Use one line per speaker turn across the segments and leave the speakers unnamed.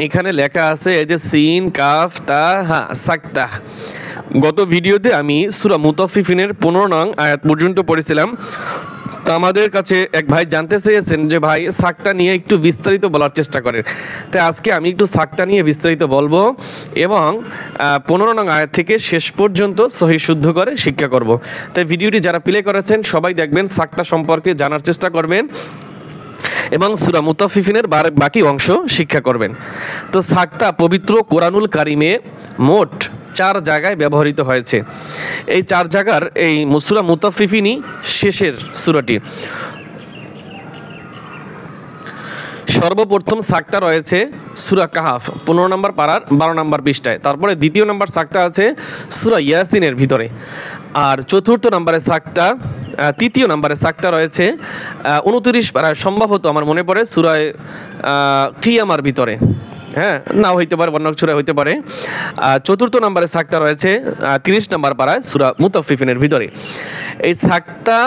এখানে লেখা আছে এই যে সিন কাফ তা হা সাক্তা। গত ভিডিওতে আমি সূরা মুতাফফিফিনের 15 নং আয়াত পর্যন্ত পড়েছিলাম। তো আমাদের কাছে এক ভাই জানতে চেয়েছেন যে ভাই সাক্তা নিয়ে একটু বিস্তারিত বলার চেষ্টা করেন। তাই আজকে আমি একটু সাক্তা নিয়ে বিস্তারিত বলবো এবং 15 নং আয়াত থেকে শেষ পর্যন্ত সহি শুদ্ধ করে শিক্ষা করব। তাই ভিডিওটি যারা প্লে করেছেন সবাই দেখবেন, সাক্তা সম্পর্কে জানার চেষ্টা করবেন এবং সূরা মুতাফফিফিনের বাকি অংশ শিক্ষা করবেন। তো সাক্তা পবিত্র কোরআনুল কারিমে মোট 4 জায়গায় ব্যবহৃত হয়েছে। এই 4 জায়গার এই সূরা মুতাফফিফিনই শেষের সূরাটি। সর্বপ্রথম সাক্তা রয়েছে সূরা কাহাফ 15 নম্বর পারার 12 নম্বর পৃষ্ঠায়। তারপরে দ্বিতীয় নম্বর সাক্তা আছে সূরা ইয়াসিনের ভিতরে। আর চতুর্থ নম্বরে সাক্তা তৃতীয় নম্বরে সাক্তা রয়েছে 29 পারায়, সম্ভবত আমার মনে পড়ে সূরা কিয়ামার ভিতরে, হ্যাঁ নাও হইতে পারে, অন্য সূরা হইতে পারে। চতুর্থ নম্বরে সাক্তা রয়েছে 30 নম্বর পারায় সূরা মুতাফফিফিনের ভিতরে। এই সাক্তা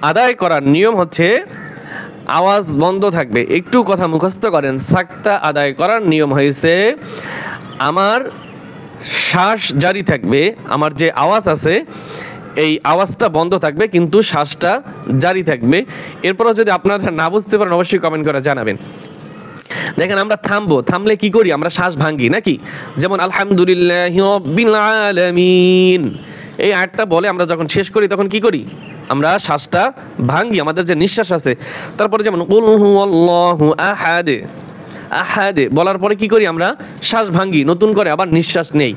আদায় করার নিয়ম হচ্ছে আওয়াজ বন্ধ থাকবে। একটু কথা মুখস্থ করেন। সাক্তা আদায় করার নিয়ম হয়েছে আমার শ্বাস জারি থাকবে, আমার যে আওয়াজ আছে এই আওয়াজটা বন্ধ থাকবে কিন্তু শ্বাসটা জারি থাকবে। এরপরও যদি আপনারা না বুঝতে পারেন অবশ্যই কমেন্ট করে জানাবেন। দেখেন আমরা থামবো, থামলে কি করি আমরা শ্বাস ভাঙি নাকি? যেমন আলহামদুলিল্লাহি রাব্বিল আলামিন এই আয়াতটা বলে আমরা যখন শেষ করি তখন কি করি? আমরা শ্বাসটা ভাঙি, আমাদের যে নিঃশ্বাস আছে। তারপরে যেমন কুল হুয়াল্লাহু আহাদ, আহাদ বলার পরে কি করি আমরা? শ্বাস ভাঙি, নতুন করে আবার নিঃশ্বাস নেই।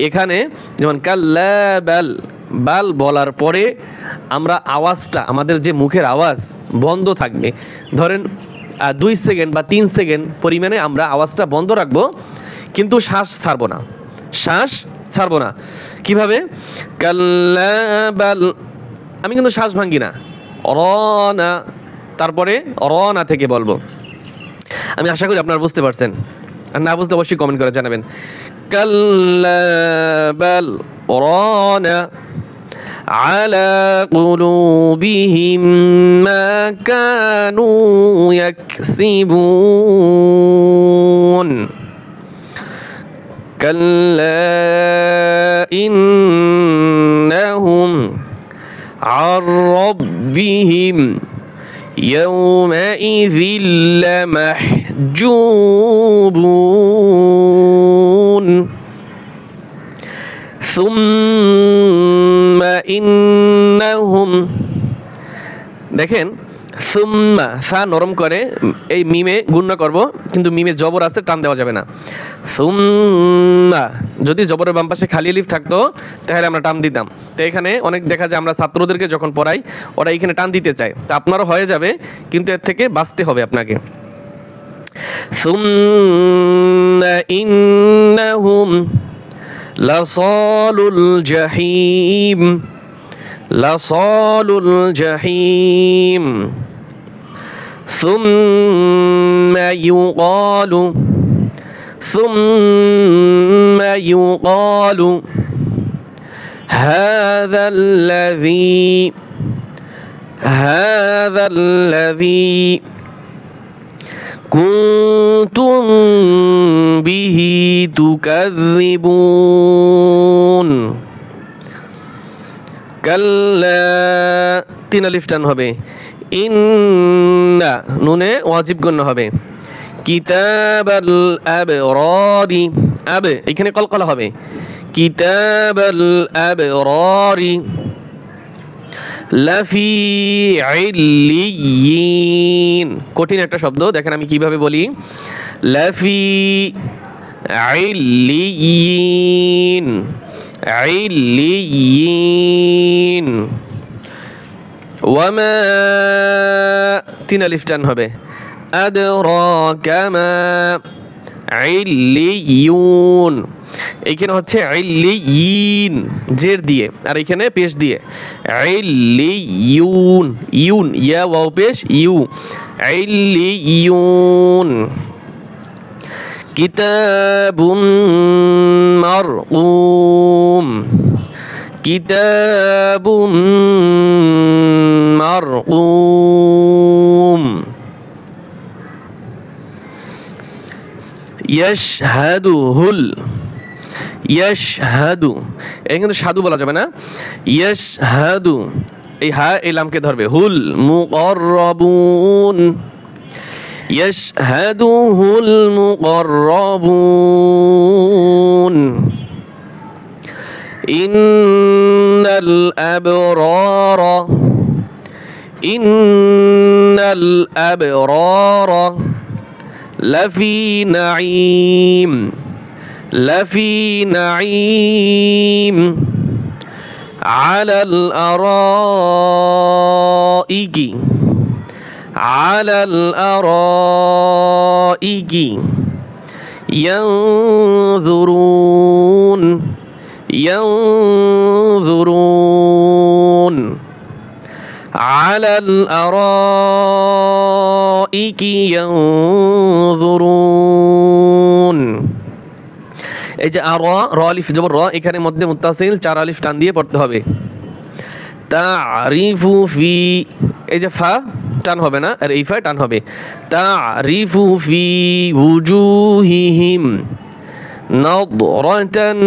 এখানে যেমন কাল্লা বাল, বাল বলার পরে আমরা আওয়াজটা, আমাদের যে মুখের আওয়াজ বন্ধ থাকবে। ধরেন 2 সেকেন্ড বা 3 সেকেন্ড পরিমাণে আমরা আওয়াজটা বন্ধ রাখবো কিন্তু শ্বাস ছাড়বো না, শ্বাস ছাড়বো না। কিভাবে? কাল্লা বাল, আমি কিন্তু শ্বাস ভাঙি না, রনা, তারপরে রনা থেকে বলবো। আমি আশা করি আপনারা বুঝতে পারছেন, আর না বুঝতে অবশ্যই কমেন্ট করে জানাবেন। কাল্লা বাল রনা على قلوبهم ما كانوا يكسبون كلا إنهم عن ربهم يومئذ لمحجوبون ثم إنهم, দেখেন সুম্মা সা নরম করে এই মিমে গুণ করব কিন্তু মিমে জবর আছে, টান দেওয়া যাবে না। সুম্মা, যদি জবরের বাম পাশে খালি আলিফ থাকতো তাহলে আমরা টান দিতাম। তো এখানে অনেক দেখা যায় আমরা ছাত্রদেরকে যখন পড়াই ওরা এখানে টান দিতে চায়, তা আপনারও হয়ে যাবে কিন্তু এর থেকে বাঁচতে হবে আপনাকে। সুম্মা ইন্নাহুম লাসালুল জাহিম, লাসালুল জাহিম সুম্মা ইউকালু, সুম্মা ইউকালু হাযাল্লাযী কুনতুম বিহি তুকাযযিবুন। কাল্লা 3 আলিফ টান হবে, ইন্না নুনে ওয়াজিব গণ্য হবে। কিতাবাল আবরারি, আবে এখানে কলকলা হবে। কিতাবাল আবরারি লাফি ইল্লিয়িন, কঠিন একটা শব্দ, দেখেন আমি কিভাবে বলি। লাফি ইল্লিয়িন, ইল্লিয়িন। ওয়ামা 3 আলিফ টান হবে। আদরাকা মা ইল্লিয়ুন, এইখানে হচ্ছে ইল্লিয়িন জের দিয়ে আর এখানে পেশ দিয়ে। ইল্লিয়ুন, ইউন ইয়া ওয়াও পেশ ইউ, ইল্লিয়ুন। কিতাবুম মারকুম, কিতাবুম মারকুম। ইয়াশহাদুহুল, ইয়াশহাদু, এই কিন্তু সাধু বলা যাবে না, ইয়াশহাদু, এই হা এই লামকে ধরবে, হুল মুকররাবুন, ইয়াশহাদুহুল মুকররাবুন, ইন্নাল আবরারা, ইন্নাল আবরারা লাফি নাঈম, লাফি নাঈম আলাল আরাইকি, আলাল আরাইকি ইয়ানজুরুন, ইয়ানজুরুন আলাল আরাইকি ইয়ানজুরুন। এই যে আর র আলিফ জবর র, এখানে মধ্যে মুত্তাসিল 4 আলিফ টান দিয়ে পড়তে হবে। তারিফু ফি, এই যে ফা টান হবে না, আর এই ফা টান হবে। তারিফু ফি উজুহিহিম নাদরাতান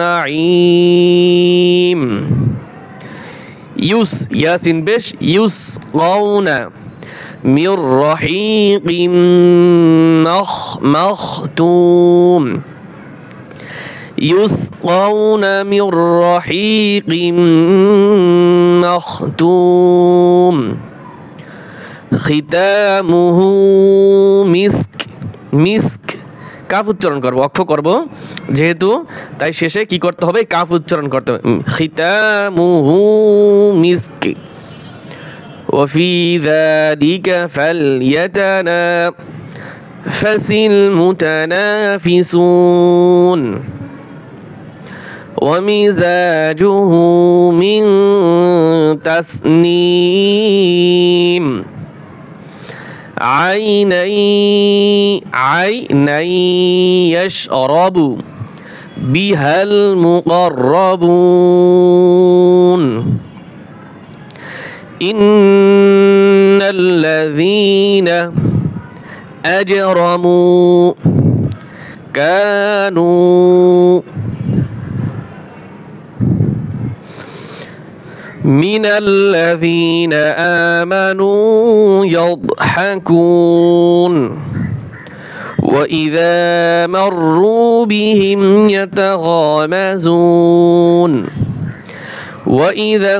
নাঈম, ইউস ইয়াসিন বেশ, ইউসকাউনা মির রহিকিম মখতুম, ইউসকাউনা মির রহিকিম মখতুম, খিতামুহু মিস্ক, মিস্ক কাফ উচ্চারণ করব, অক্ষ করব যেহেতু, তাই শেষে কি করতে হবে, কাফ উচ্চারণ করতে হবে। খিতামুহু মিস্ক, ওয়াফি যালিকা ফালইয়াতানাফাসিল মুতানাফিসুন ওয়ামিজাজুহু মিন তাসনিম আইনাই ইয়াশরাবু বিহাল মুকাররাবুন ইন্নাল্লাযীনা আজরামু কানু মিনাল্লাযীনা আমানু ইয়াদহাকুন وإذا مروا بهم يتغامزون وإذا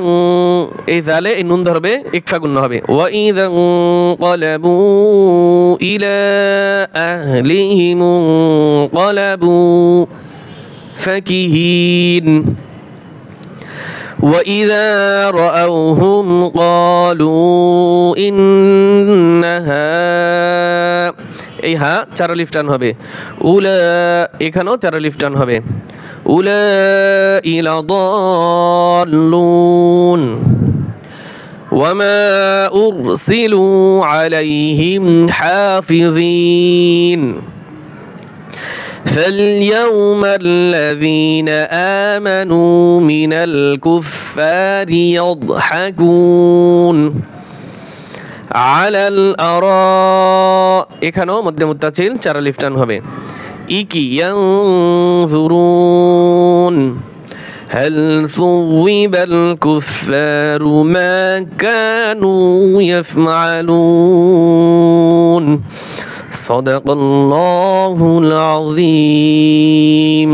إذا لا النون ضربه إكفا قلنا هبه وإذا انقلبوا إلى أهلهم انقلبوا فكهين وإذا رأوهم قالوا إن এই হা 4 আলিফ টান হবে, উলা এখানেও 4 আলিফ টান হবে, উলাইকা দাল্লুন ওয়ামা উরসিলু আলাইহিম হাফিযিন فاليوم الذين آمنوا من الكفار يضحكون على الأراء এখানেও মধ্যে মুত্তাসিল 4 আলিফ টান হবে, ইকি ইয়ানজুরুন هل ثوب الكفار ما كانوا يفعلون صدق الله العظيم.